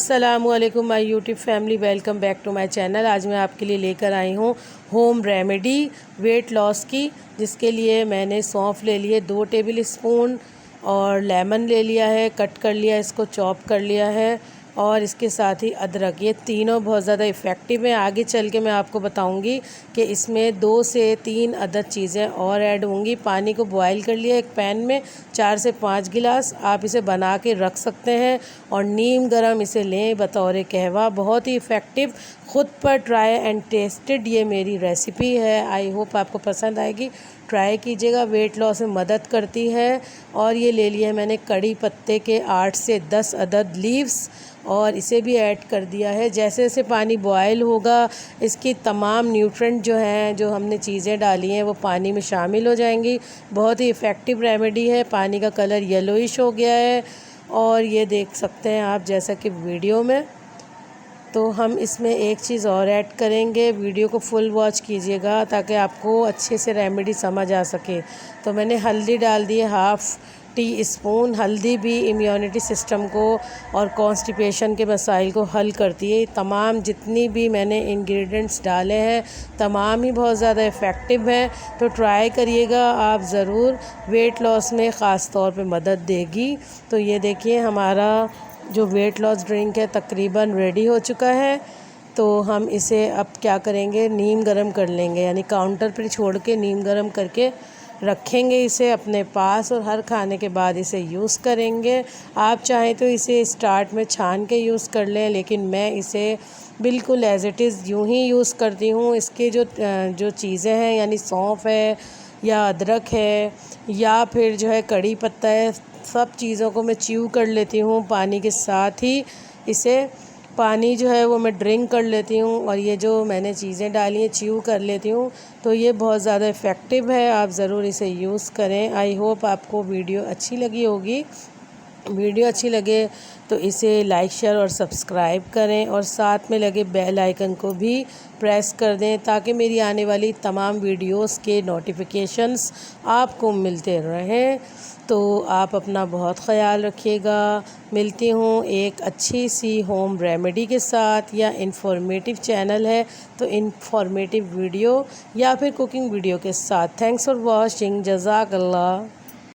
अस्सलामुअलैकुम my YouTube family, welcome back to my channel. आज मैं आपके लिए लेकर आई हूँ होम रेमेडी वेट लॉस की, जिसके लिए मैंने सौंफ ले लिए 2 टेबल स्पून और लेमन ले लिया है, कट कर लिया, इसको चॉप कर लिया है, और इसके साथ ही अदरक। ये तीनों बहुत ज़्यादा इफ़ेक्टिव हैं। आगे चल के मैं आपको बताऊंगी कि इसमें 2 से 3 अदद चीज़ें और ऐड होंगी। पानी को बॉयल कर लिया एक पैन में 4 से 5 गिलास। आप इसे बना के रख सकते हैं और नीम गरम इसे लें बतौर कहवा। बहुत ही इफ़ेक्टिव, ख़ुद पर ट्राई एंड टेस्टेड ये मेरी रेसिपी है। आई होप आपको पसंद आएगी, ट्राई कीजिएगा। वेट लॉस में मदद करती है। और ये ले लिया है मैंने कड़ी पत्ते के 8 से 10 अदद लीव्स, और इसे भी ऐड कर दिया है। जैसे जैसे पानी बॉयल होगा, इसकी तमाम न्यूट्रेंट जो हैं, जो हमने चीज़ें डाली हैं, वो पानी में शामिल हो जाएंगी। बहुत ही इफ़ेक्टिव रेमेडी है। पानी का कलर येलोइश हो गया है और ये देख सकते हैं आप जैसा कि वीडियो में। तो हम इसमें एक चीज़ और ऐड करेंगे, वीडियो को फुल वॉच कीजिएगा ताकि आपको अच्छे से रेमेडी समझ आ सके। तो मैंने हल्दी डाल दी है, 1/2 टी स्पून। हल्दी भी इम्यूनिटी सिस्टम को और कॉन्स्टिपेशन के मसाइल को हल करती है। तमाम जितनी भी मैंने इंग्रेडिएंट्स डाले हैं, तमाम ही बहुत ज़्यादा इफ़ेक्टिव हैं। तो ट्राई करिएगा आप ज़रूर, वेट लॉस में ख़ास तौर पे मदद देगी। तो ये देखिए, हमारा जो वेट लॉस ड्रिंक है तकरीबन रेडी हो चुका है। तो हम इसे अब क्या करेंगे, नीम गरम कर लेंगे, यानी काउंटर पर छोड़ के नीम गरम करके रखेंगे इसे अपने पास, और हर खाने के बाद इसे यूज़ करेंगे। आप चाहें तो इसे स्टार्ट में छान के यूज़ कर लें, लेकिन मैं इसे बिल्कुल एज़ इट इज़ यूँ ही यूज़ करती हूँ। इसके जो चीज़ें हैं, यानी सौंफ है या अदरक है या फिर जो है कड़ी पत्ता है, सब चीज़ों को मैं च्यू कर लेती हूँ पानी के साथ ही। इसे पानी जो है वो मैं ड्रिंक कर लेती हूँ, और ये जो मैंने चीज़ें डाली हैं च्यू कर लेती हूँ। तो ये बहुत ज़्यादा इफ़ेक्टिव है, आप ज़रूर इसे यूज़ करें। आई होप आपको वीडियो अच्छी लगी होगी। वीडियो अच्छी लगे तो इसे लाइक, शेयर और सब्सक्राइब करें, और साथ में लगे बेल आइकन को भी प्रेस कर दें ताकि मेरी आने वाली तमाम वीडियोस के नोटिफिकेशंस आपको मिलते रहें। तो आप अपना बहुत ख़याल रखिएगा। मिलती हूँ एक अच्छी सी होम रेमेडी के साथ, या इन्फॉर्मेटिव चैनल है तो इन्फॉर्मेटिव वीडियो या फिर कुकिंग वीडियो के साथ। Thanks for watching. जज़ाकल्लाह।